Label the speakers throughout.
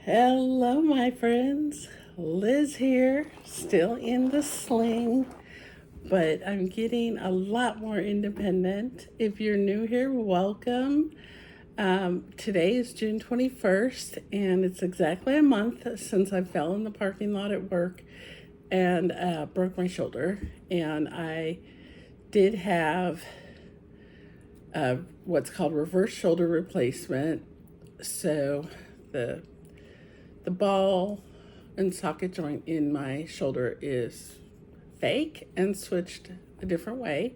Speaker 1: Hello, my friends. Liz here, still in the sling, but I'm getting a lot more independent. If you're new here, welcome. Today is June 21st, and it's exactly a month since I fell in the parking lot at work and broke my shoulder. And I did have what's called reverse shoulder replacement. So the ball and socket joint in my shoulder is fake and switched a different way,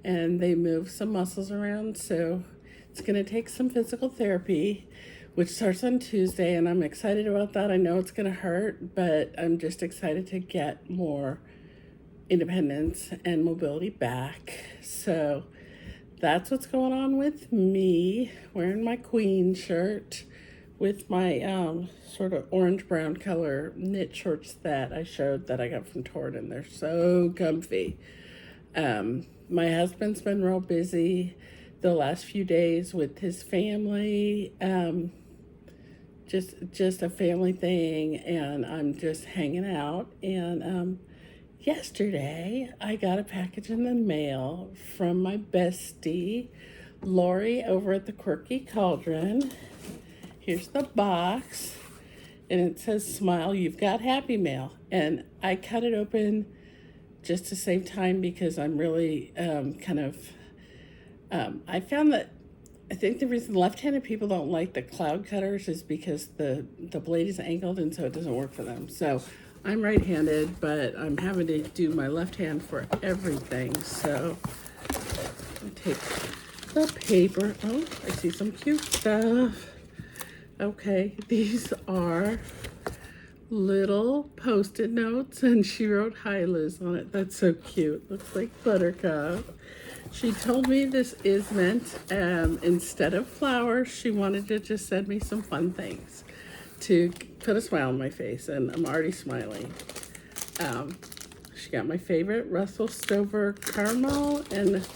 Speaker 1: and they move some muscles around. So it's going to take some physical therapy, which starts on Tuesday, and I'm excited about that. I know it's going to hurt, but I'm just excited to get more independence and mobility back. So that's what's going on with me, wearing my queen shirt with my sort of orange brown color knit shorts that I showed that I got from Torrid, and they're so comfy. My husband's been real busy the last few days with his family, just a family thing, and I'm just hanging out. And yesterday I got a package in the mail from my bestie Lori over at the Quirky Cauldron. Here's the box, and it says, "Smile, you've got Happy Mail." And I cut it open just to save time because I'm really I found that I think the reason left-handed people don't like the cloud cutters is because the blade is angled, and so it doesn't work for them. So I'm right-handed, but I'm having to do my left hand for everything. So I take the paper. Oh, I see some cute stuff. Okay, these are little Post-it notes, and she wrote "Hi Liz" on it. That's so cute. Looks like Buttercup. She told me this is meant, instead of flowers, she wanted to just send me some fun things to put a smile on my face, and I'm already smiling. She got my favorite Russell Stover caramel and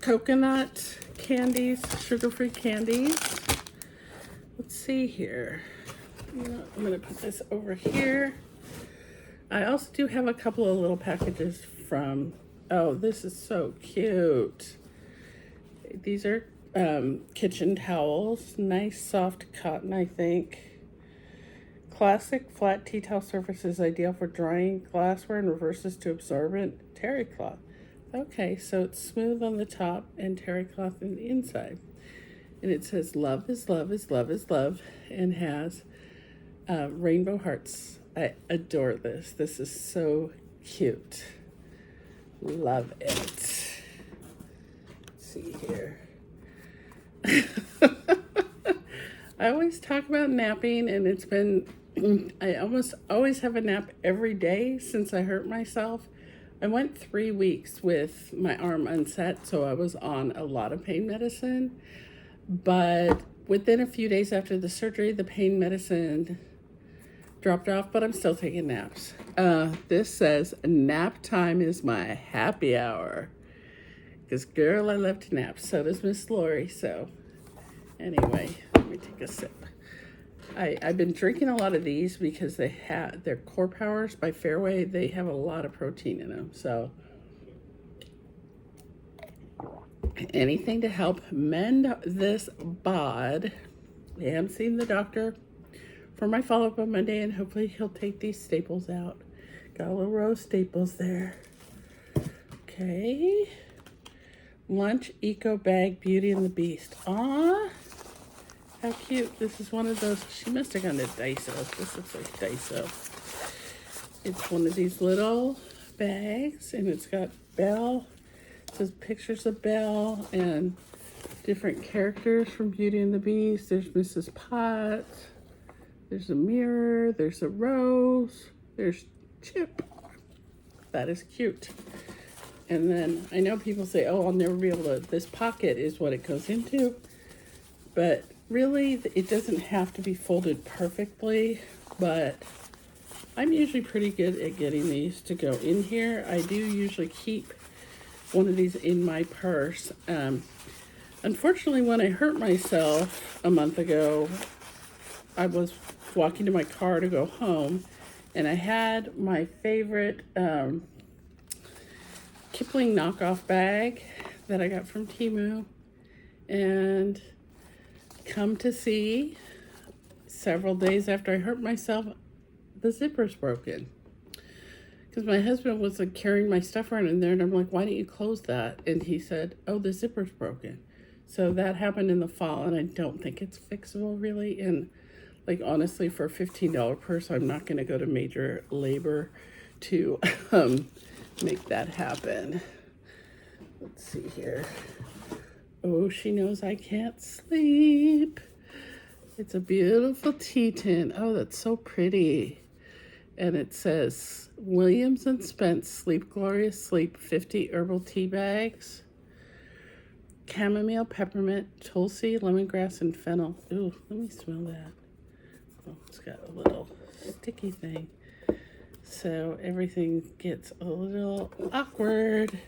Speaker 1: coconut candies, sugar-free candies. Let's see here. I'm going to put this over here. I also do have a couple of little packages from, oh, this is so cute. These are kitchen towels. Nice soft cotton, I think. Classic flat tea towel surface is ideal for drying glassware and reverses to absorbent terry cloth. Okay, so it's smooth on the top and terry cloth on the inside. And it says "Love is love is love is love," and has rainbow hearts. I adore this. This is so cute. Love it. Let's see here. I always talk about napping, and it's been, I almost always have a nap every day since I hurt myself. I went 3 weeks with my arm unset, so I was on a lot of pain medicine. But within a few days after the surgery, the pain medicine dropped off, but I'm still taking naps. This says, "Nap time is my happy hour." Because, girl, I love to nap. So does Miss Lori. So, anyway, let me take a sip. I've been drinking a lot of these because they're Core Powers by Fairway. They have a lot of protein in them. So, anything to help mend this bod. I am seeing the doctor for my follow-up on Monday, and hopefully he'll take these staples out. Got a little row of staples there. Okay. Lunch Eco Bag Beauty and the Beast. Aw, how cute. This is one of those. She must have gone to Daiso. This looks like Daiso. It's one of these little bags, and it's got Belle. It says pictures of Belle and different characters from Beauty and the Beast. There's Mrs. Potts. There's a mirror. There's a rose. There's Chip. That is cute. And then I know people say, "Oh, I'll never be able to," this pocket is what it goes into. But really, it doesn't have to be folded perfectly. But I'm usually pretty good at getting these to go in here. I do usually keep one of these in my purse. Unfortunately, when I hurt myself a month ago, I was walking to my car to go home, and I had my favorite Kipling knockoff bag that I got from Temu, and come to see, several days after I hurt myself, the zipper's broken. Because my husband was like carrying my stuff around in there, and I'm like, why didn't you close that? And he said, oh, the zipper's broken. So that happened in the fall, and I don't think it's fixable really. And like honestly, for a $15 purse, I'm not going to go to major labor to make that happen. Let's see here. Oh, she knows I can't sleep. It's a beautiful tea tin. Oh, that's so pretty. And it says, Williams and Spence Sleep Glorious Sleep 50 herbal tea bags. Chamomile, peppermint, tulsi, lemongrass, and fennel. Ooh, let me smell that. Oh, it's got a little sticky thing. So everything gets a little awkward.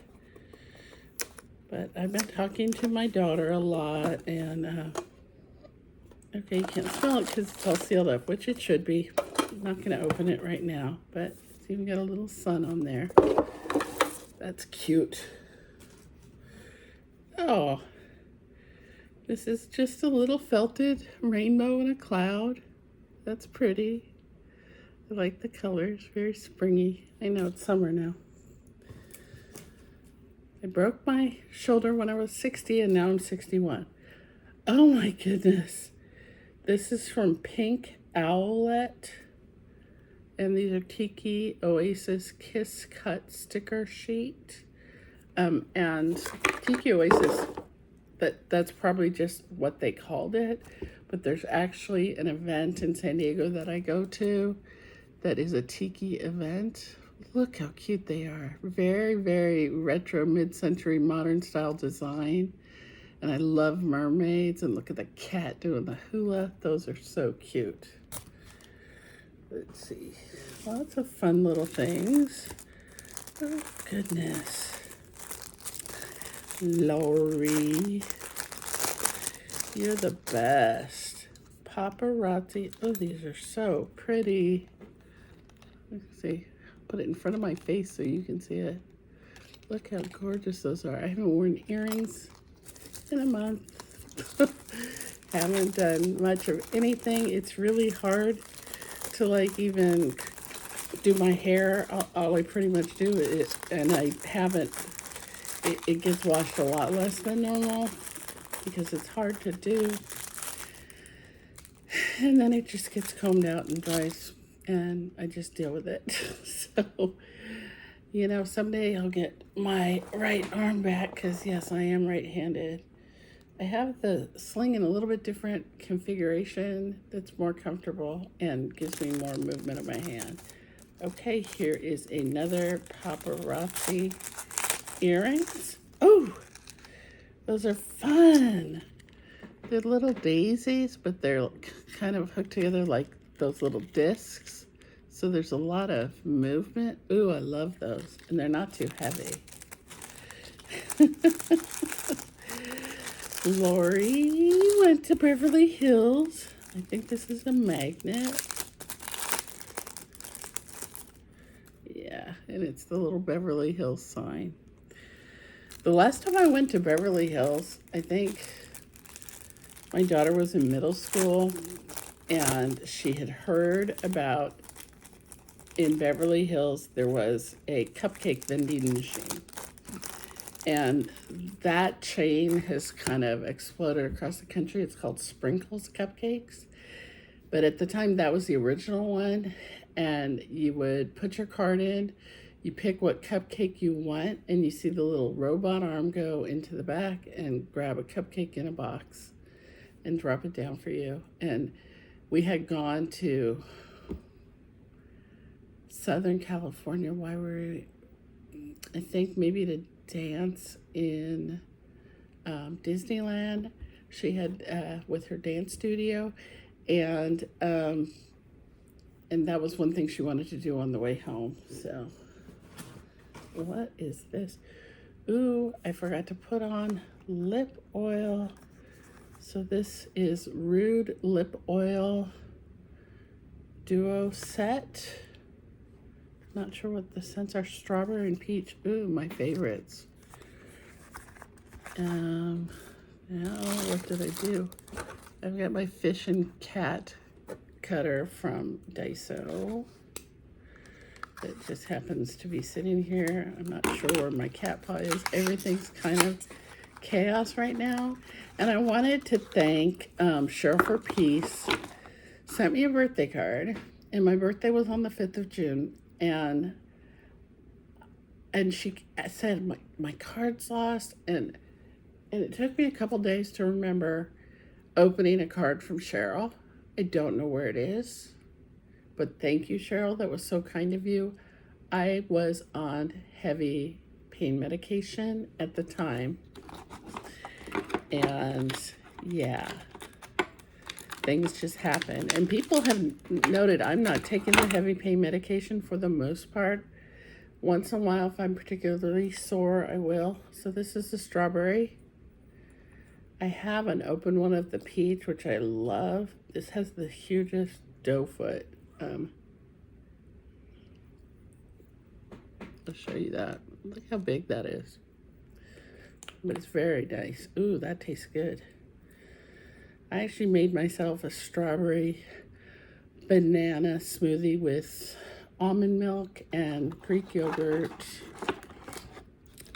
Speaker 1: But I've been talking to my daughter a lot, and okay, you can't smell it because it's all sealed up, which it should be. I'm not going to open it right now, but it's even got a little sun on there. That's cute. Oh, this is just a little felted rainbow and a cloud. That's pretty. I like the colors, very springy. I know it's summer now. I broke my shoulder when I was 60, and now I'm 61. Oh my goodness. This is from Pink Owlet. And these are Tiki Oasis Kiss Cut sticker sheet. And Tiki Oasis, that's probably just what they called it. But there's actually an event in San Diego that I go to that is a Tiki event. Look how cute they are. Very, very retro, mid-century, modern style design. And I love mermaids. And look at the cat doing the hula. Those are so cute. Let's see. Lots of fun little things. Oh, goodness. Lori. You're the best. Paparazzi. Oh, these are so pretty. Let's see. Put it in front of my face so you can see it. Look how gorgeous those are. I haven't worn earrings in a month. Haven't done much of anything. It's really hard to like even do my hair. All I pretty much do is, and I haven't, it gets washed a lot less than normal because it's hard to do. And then it just gets combed out and dries, and I just deal with it. So, you know, someday I'll get my right arm back because, yes, I am right-handed. I have the sling in a little bit different configuration that's more comfortable and gives me more movement of my hand. Okay, here is another paparazzi earrings. Oh, those are fun. They're little daisies, but they're kind of hooked together like those little discs. So there's a lot of movement. Ooh, I love those. And they're not too heavy. Lori went to Beverly Hills. I think this is a magnet. Yeah, and it's the little Beverly Hills sign. The last time I went to Beverly Hills, I think my daughter was in middle school, and she had heard about, in Beverly Hills, there was a cupcake vending machine. And that chain has kind of exploded across the country. It's called Sprinkles Cupcakes. But at the time, that was the original one. And you would put your card in, you pick what cupcake you want, and you see the little robot arm go into the back and grab a cupcake in a box and drop it down for you. And we had gone to Southern California. Why were we? I think maybe to dance in Disneyland. She had with her dance studio, and that was one thing she wanted to do on the way home. So, what is this? Ooh, I forgot to put on lip oil. So this is Rude Lip Oil. duo set. Not sure what the scents are. Strawberry and peach. Ooh, my favorites. Now, what did I do? I've got my fish and cat cutter from Daiso. It just happens to be sitting here. I'm not sure where my cat paw is. Everything's kind of chaos right now. And I wanted to thank Cheryl for Peace. Sent me a birthday card. And my birthday was on the 5th of June. And she said, my card's lost. And it took me a couple days to remember opening a card from Cheryl. I don't know where it is. But thank you, Cheryl. That was so kind of you. I was on heavy pain medication at the time. And yeah, things just happen. And people have noted I'm not taking the heavy pain medication for the most part. Once in a while, if I'm particularly sore, I will. So this is the strawberry. I have an open one of the peach, which I love. This has the hugest doe foot. I'll show you that. Look how big that is. But it's very nice. Ooh, that tastes good. I actually made myself a strawberry banana smoothie with almond milk and Greek yogurt.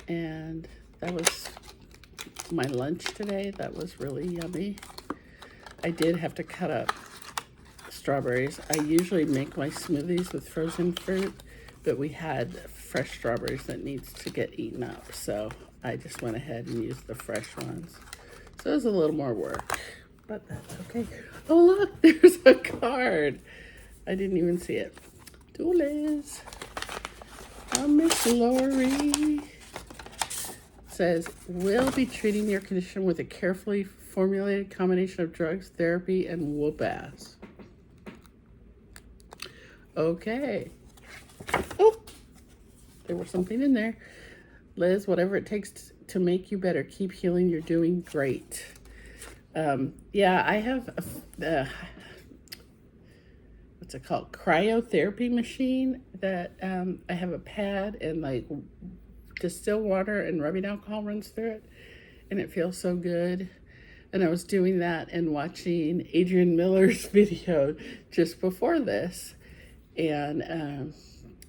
Speaker 1: And that was my lunch today. That was really yummy. I did have to cut up strawberries. I usually make my smoothies with frozen fruit, but we had fresh strawberries that needs to get eaten up. So I just went ahead and used the fresh ones. So it was a little more work, but that's okay. Oh, look, there's a card. I didn't even see it. To Liz. Miss Lori. Says, we'll be treating your condition with a carefully formulated combination of drugs, therapy, and whoop ass. Okay. Oh, there was something in there. Liz, whatever it takes to make you better, keep healing. You're doing great. Yeah, I have what's it called? Cryotherapy machine that I have a pad and like distilled water and rubbing alcohol runs through it, and it feels so good. And I was doing that and watching Adrian Miller's video just before this, and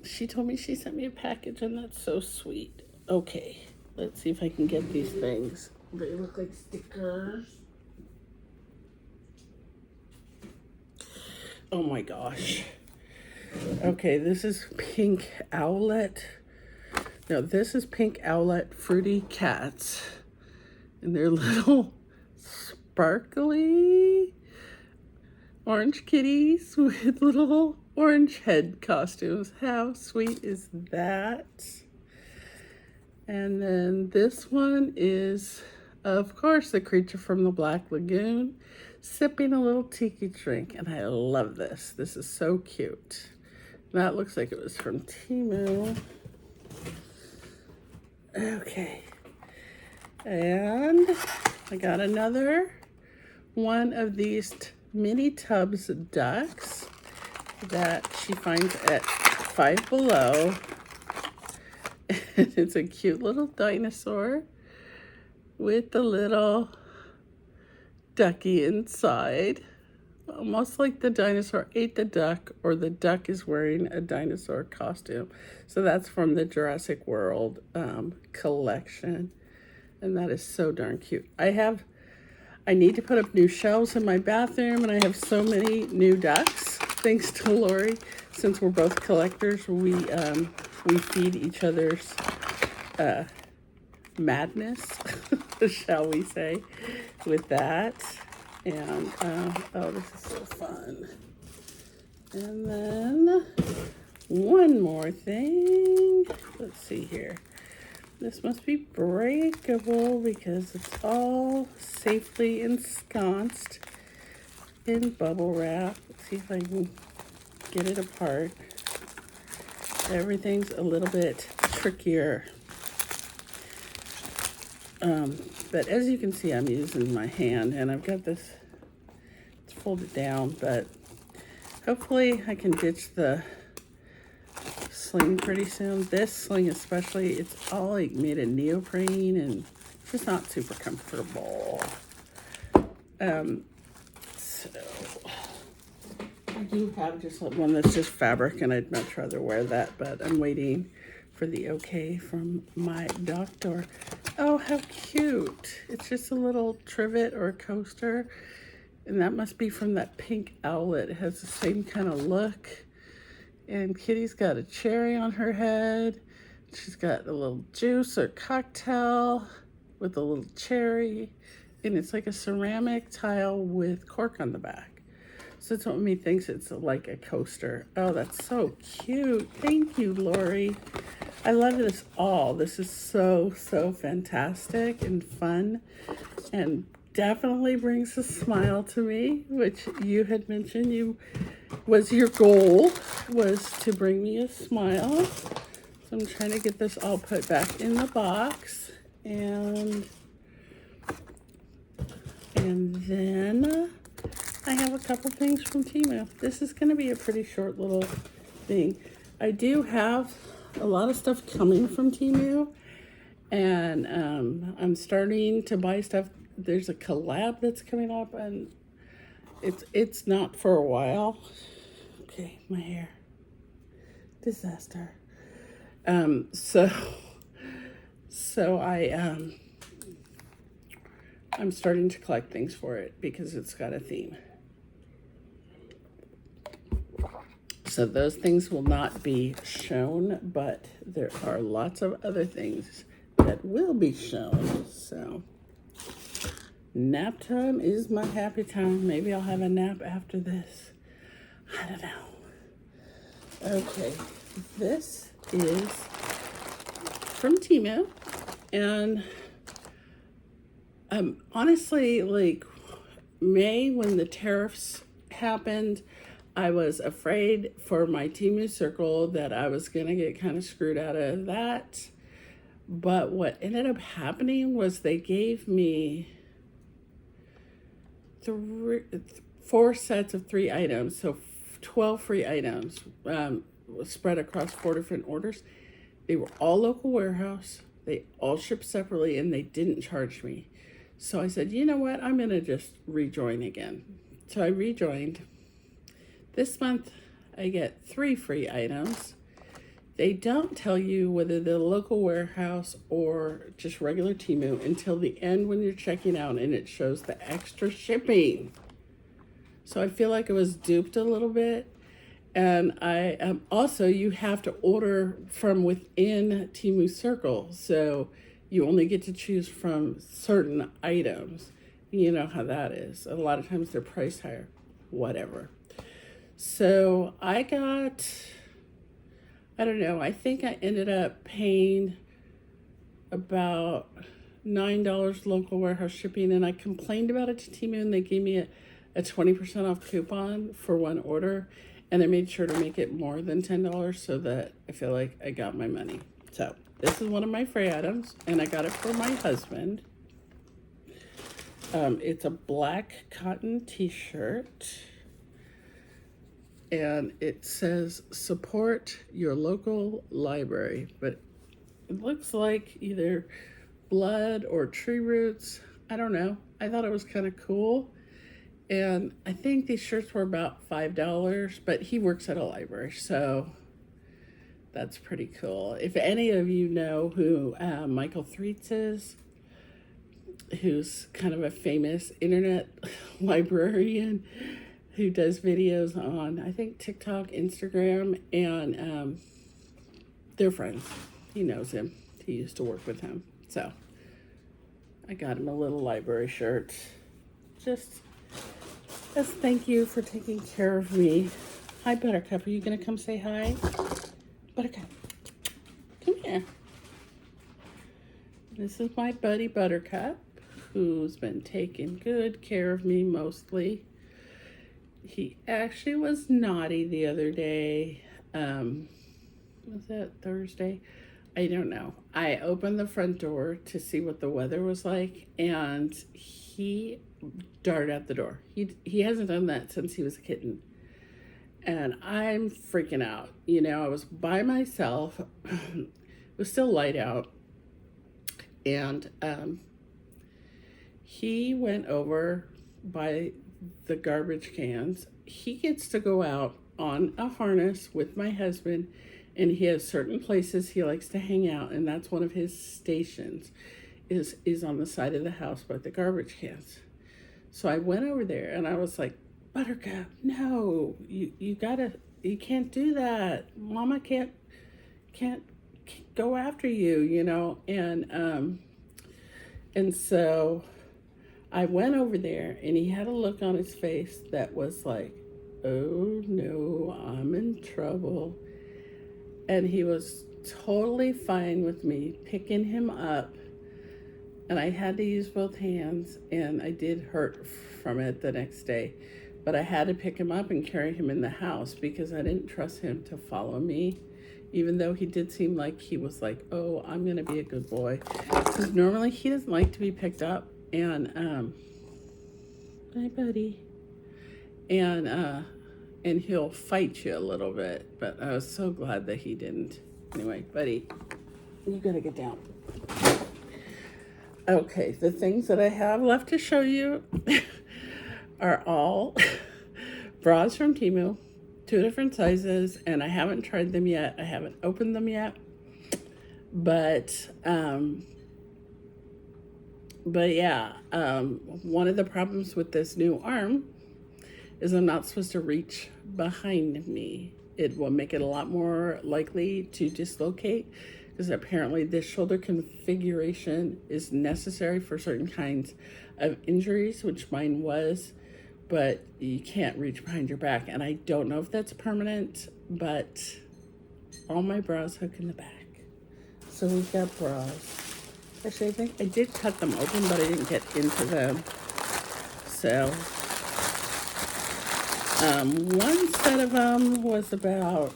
Speaker 1: she told me she sent me a package, and that's so sweet. Okay, let's see if I can get these things. They look like stickers. Oh my gosh. Okay, this is Pink Owlet. No, this is Pink Owlet Fruity Cats. And they're little sparkly orange kitties with little orange head costumes. How sweet is that? And then this one is, of course, the creature from the Black Lagoon, sipping a little tiki drink. And I love this. This is so cute. That looks like it was from Temu. Okay. And I got another one of these mini tubs ducks that she finds at Five Below. And it's a cute little dinosaur with the little ducky inside. Almost like the dinosaur ate the duck, or the duck is wearing a dinosaur costume. So that's from the Jurassic World collection. And that is so darn cute. I need to put up new shelves in my bathroom, and I have so many new ducks. Thanks to Lori. Since we're both collectors, we feed each other's madness, shall we say, with that. And, oh, this is so fun. And then one more thing. Let's see here. This must be breakable because it's all safely ensconced in bubble wrap. Let's see if I can get it apart. Everything's a little bit trickier. But as you can see, I'm using my hand, and I've got this, it's folded down, but hopefully I can ditch the sling pretty soon. This sling especially, it's all like made of neoprene and just not super comfortable. So I do have just one that's just fabric, and I'd much rather wear that, but I'm waiting for the okay from my doctor. Oh, how cute. It's just a little trivet or a coaster, and that must be from that pink owlet. It has the same kind of look. And Kitty's got a cherry on her head. She's got a little juice or cocktail with a little cherry. And it's like a ceramic tile with cork on the back. So that's what me thinks it's like a coaster. Oh, that's so cute. Thank you, Lori. I love this all. This is so, so fantastic and fun. And definitely brings a smile to me, which you had mentioned was your goal, was to bring me a smile. So I'm trying to get this all put back in the box. And then I have a couple things from Temu. This is going to be a pretty short little thing. I do have a lot of stuff coming from Temu, and I'm starting to buy stuff. There's a collab that's coming up, and it's not for a while. Okay, my hair. Disaster. So I'm starting to collect things for it because it's got a theme. So those things will not be shown, but there are lots of other things that will be shown. So nap time is my happy time. Maybe I'll have a nap after this. I don't know. Okay, this is from Temu, and honestly, like May, when the tariffs happened, I was afraid for my Temu circle that I was gonna get kind of screwed out of that. But what ended up happening was they gave me 4 sets of 3 items, so 12 free items spread across 4 different orders. They were all local warehouse. They all shipped separately, and they didn't charge me. So I said, you know what? I'm going to just rejoin again. So I rejoined. This month, I get 3 free items. They don't tell you whether they're local warehouse or just regular Temu until the end when you're checking out, and it shows the extra shipping. So I feel like I was duped a little bit. And I also, you have to order from within Temu Circle. So you only get to choose from certain items. You know how that is. A lot of times they're priced higher. Whatever. So I got, I don't know, I think I ended up paying about $9 local warehouse shipping. And I complained about it to Temu, and they gave me a 20% off coupon for one order. And I made sure to make it more than $10 so that I feel like I got my money. So this is one of my free items, and I got it for my husband. It's a black cotton t-shirt, and it says support your local library, but it looks like either blood or tree roots. I don't know. I thought it was kind of cool. And I think these shirts were about $5, but he works at a library, so that's pretty cool. If any of you know who Michael Threets is, who's kind of a famous internet librarian who does videos on, I think, TikTok, Instagram, and they're friends. He knows him. He used to work with him. So I got him a little library shirt. Just as thank you for taking care of me. Hi, Buttercup. Are you going to come say hi? Buttercup, come here. This is my buddy Buttercup, who's been taking good care of me mostly. He actually was naughty the other day. Was that Thursday? I don't know. I opened the front door to see what the weather was like, and he darted out the door. He hasn't done that since he was a kitten. And I'm freaking out. You know, I was by myself. It was still light out. And he went over by the garbage cans. He gets to go out on a harness with my husband, and he has certain places he likes to hang out, and that's one of his stations is on the side of the house by the garbage cans. So I went over there and I was like, Buttercup, no, you can't do that. Mama can't go after you, you know. And so I went over there, and he had a look on his face that was like, oh no, I'm in trouble. And he was totally fine with me picking him up. And I had to use both hands, and I did hurt from it the next day. But I had to pick him up and carry him in the house because I didn't trust him to follow me, even though he did seem like he was like, oh, I'm going to be a good boy. Because normally he doesn't like to be picked up. And, hi, buddy. And he'll fight you a little bit. But I was so glad that he didn't. Anyway, buddy, you got to get down. Okay, the things that I have left to show you are all bras from Temu, 2 different sizes, and I haven't tried them yet. I haven't opened them yet. But yeah, one of the problems with this new arm is I'm not supposed to reach behind me. It will make it a lot more likely to dislocate, because apparently this shoulder configuration is necessary for certain kinds of injuries, which mine was, but you can't reach behind your back. And I don't know if that's permanent, but all my bras hook in the back. So we've got bras. Actually, I think I did cut them open, but I didn't get into them. So one set of them was about,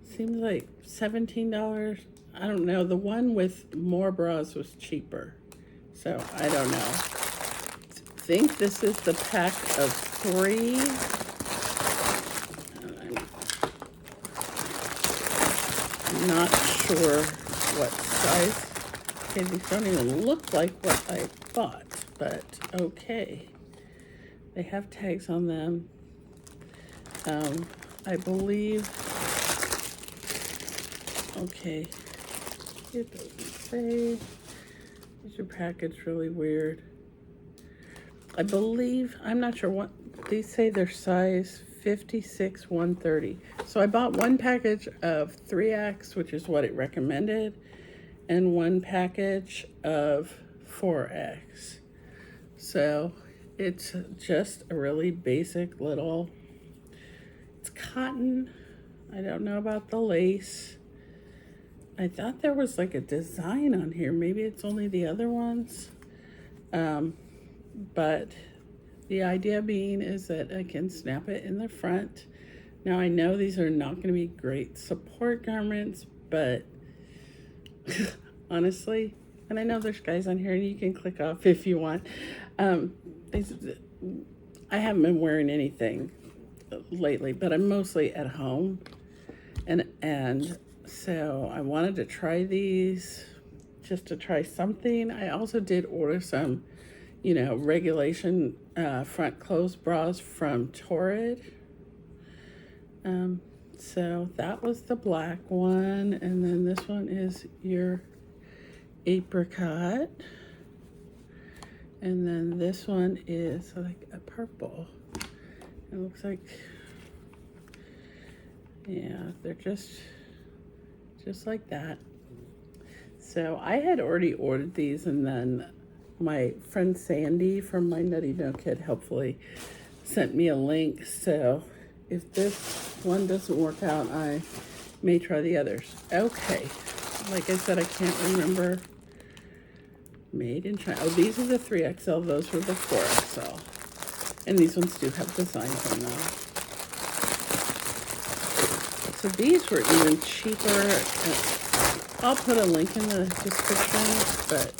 Speaker 1: seems like $17. I don't know. The one with more bras was cheaper. So I don't know. I think this is the pack of 3. I'm not sure what size. Okay, these don't even look like what I bought, but okay. They have tags on them. I believe, okay, it doesn't say. Is your package really weird? I believe, I'm not sure what, these say they're size 56, 130. So I bought one package of 3X, which is what it recommended, and one package of 4X. So it's just a really basic little, it's cotton. I don't know about the lace. I thought there was like a design on here. Maybe it's only the other ones. But the idea being is that I can snap it in the front. Now I know these are not going to be great support garments, but honestly, and I know there's guys on here and you can click off if you want. I haven't been wearing anything lately, but I'm mostly at home, and so I wanted to try these just to try something. I also did order some, you know, regulation front closed bras from Torrid. So that was the black one, and then this one is your apricot, and then this one is like a purple. It looks like, yeah, they're just like that. So I had already ordered these, and then my friend Sandy from My Nutty No Kid helpfully sent me a link. So if this one doesn't work out, I may try the others. Okay, like I said, I can't remember. Made in China. Oh, these are the 3XL. Those were the 4XL. And these ones do have designs on them. So these were even cheaper. I'll put a link in the description, but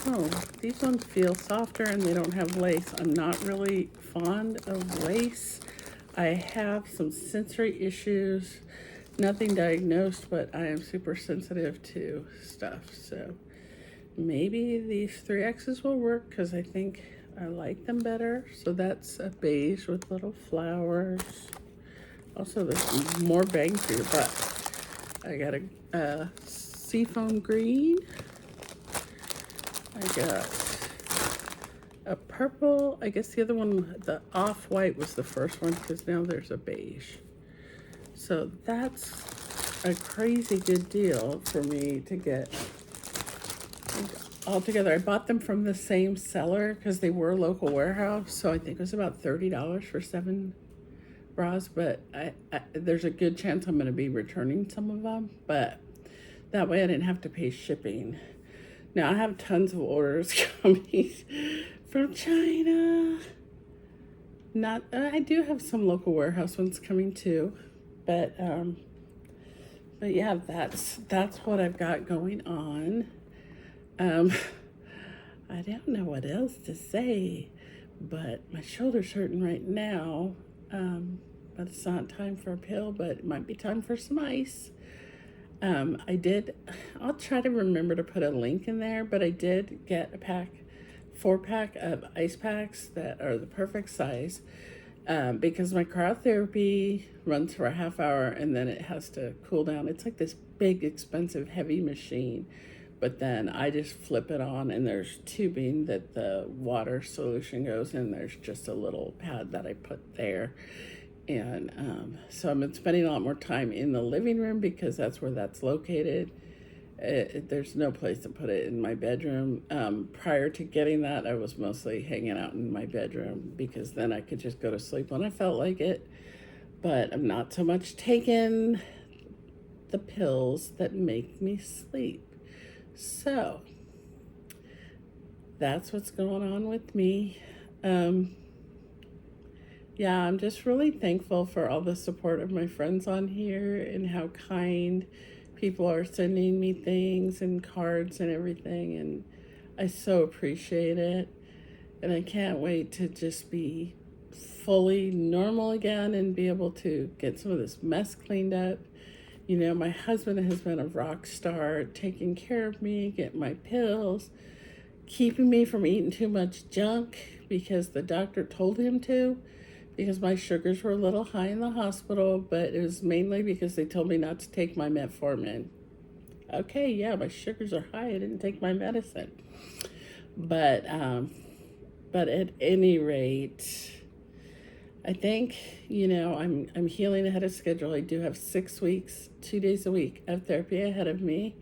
Speaker 1: Oh, these ones feel softer and they don't have lace. I'm not really fond of lace. I have some sensory issues. Nothing diagnosed, but I am super sensitive to stuff. So maybe these 3X's will work because I think I like them better. So that's a beige with little flowers. Also, there's more bang for your buck. I got a seafoam green. I got a purple. I guess the other one, the off-white was the first one because now there's a beige. So that's a crazy good deal for me to get all together. I bought them from the same seller because they were a local warehouse. So I think it was about $30 for 7 bras, but there's a good chance I'm going to be returning some of them, but that way I didn't have to pay shipping. Now I have tons of orders coming from China. I do have some local warehouse ones coming too, but yeah, that's what I've got going on. I don't know what else to say, but my shoulder's hurting right now. But it's not time for a pill, but it might be time for some ice. I'll try to remember to put a link in there, but I did get a 4-pack of ice packs that are the perfect size, because my cryotherapy runs for a half hour and then it has to cool down. It's like this big, expensive, heavy machine, but then I just flip it on and there's tubing that the water solution goes in. There's just a little pad that I put there. And so I've been spending a lot more time in the living room because that's where that's located. There's no place to put it in my bedroom. Prior to getting that, I was mostly hanging out in my bedroom because then I could just go to sleep when I felt like it. But I'm not so much taking the pills that make me sleep. So that's what's going on with me. Yeah, I'm just really thankful for all the support of my friends on here and how kind people are sending me things and cards and everything. And I so appreciate it. And I can't wait to just be fully normal again and be able to get some of this mess cleaned up. You know, my husband has been a rock star, taking care of me, getting my pills, keeping me from eating too much junk because the doctor told him to, because my sugars were a little high in the hospital, but it was mainly because they told me not to take my metformin. Okay, yeah, my sugars are high. I didn't take my medicine. But at any rate, I think, you know, I'm healing ahead of schedule. I do have 6 weeks, 2 days a week of therapy ahead of me.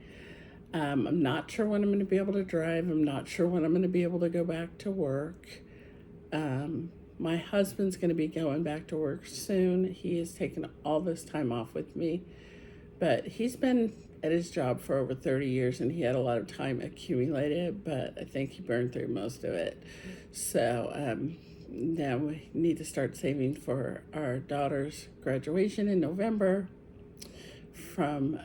Speaker 1: I'm not sure when I'm going to be able to drive. I'm not sure when I'm going to be able to go back to work. My husband's going to be going back to work soon. He has taken all this time off with me, but he's been at his job for over 30 years and he had a lot of time accumulated, but I think he burned through most of it. So now we need to start saving for our daughter's graduation in November from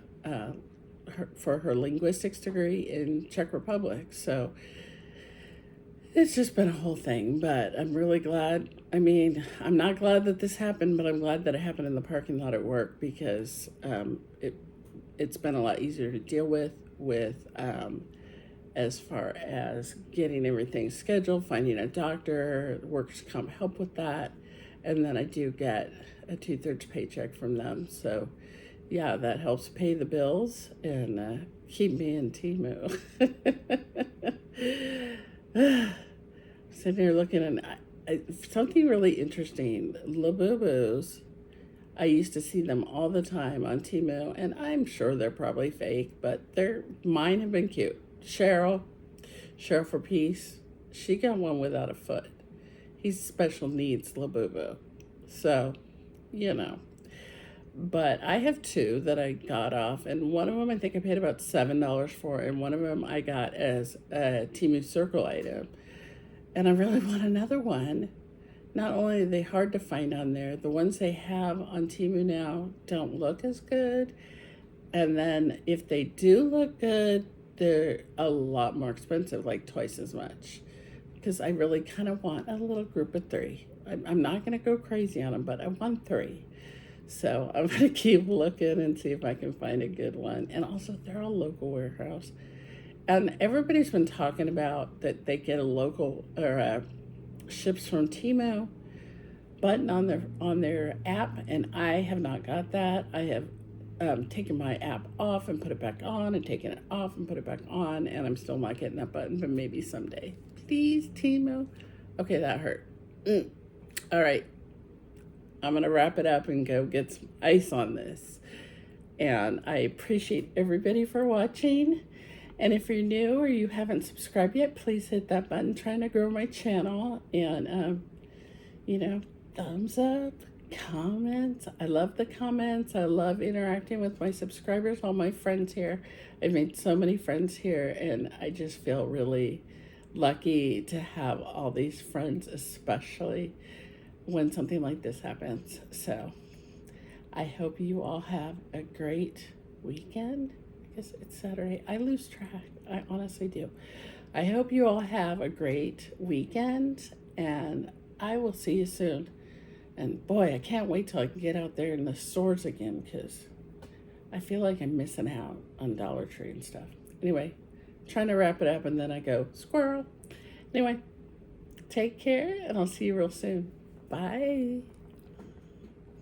Speaker 1: for her linguistics degree in Czech Republic. So it's just been a whole thing, but I'm really glad. I mean, I'm not glad that this happened, but I'm glad that it happened in the parking lot at work because it's been a lot easier to deal with as far as getting everything scheduled, finding a doctor, workers' comp help with that, and then I do get a 2/3 paycheck from them. So yeah, that helps pay the bills and keep me in Temu. Sitting here looking at something really interesting. Labubus, I used to see them all the time on Temu, and I'm sure they're probably fake, but mine have been cute. Cheryl for Peace, she got one without a foot. He's special needs Labubu, so you know. But I have 2 that I got off, and one of them I think I paid about $7 for, and one of them I got as a Temu Circle item. And I really want another one. Not only are they hard to find on there, the ones they have on Temu now don't look as good. And then if they do look good, they're a lot more expensive, like twice as much, because I really kind of want a little group of three. I'm not going to go crazy on them, but I want three. So I'm going to keep looking and see if I can find a good one. And also, they're a local warehouse. And everybody's been talking about that they get a local or ships from Temu button on their app, and I have not got that. I have taken my app off and put it back on, and taken it off and put it back on, and I'm still not getting that button, but maybe someday. Please, Temu. Okay, that hurt. All right, I'm gonna wrap it up and go get some ice on this. And I appreciate everybody for watching. And if you're new or you haven't subscribed yet, please hit that button. Trying to grow my channel. And, thumbs up, comments. I love the comments. I love interacting with my subscribers, all my friends here. I've made so many friends here, and I just feel really lucky to have all these friends, especially when something like this happens. So I hope you all have a great weekend. Because it's Saturday. I lose track. I honestly do. I hope you all have a great weekend, and I will see you soon. And boy, I can't wait till I can get out there in the stores again, because I feel like I'm missing out on Dollar Tree and stuff. Anyway, trying to wrap it up, and then I go, squirrel. Anyway, take care, and I'll see you real soon. Bye.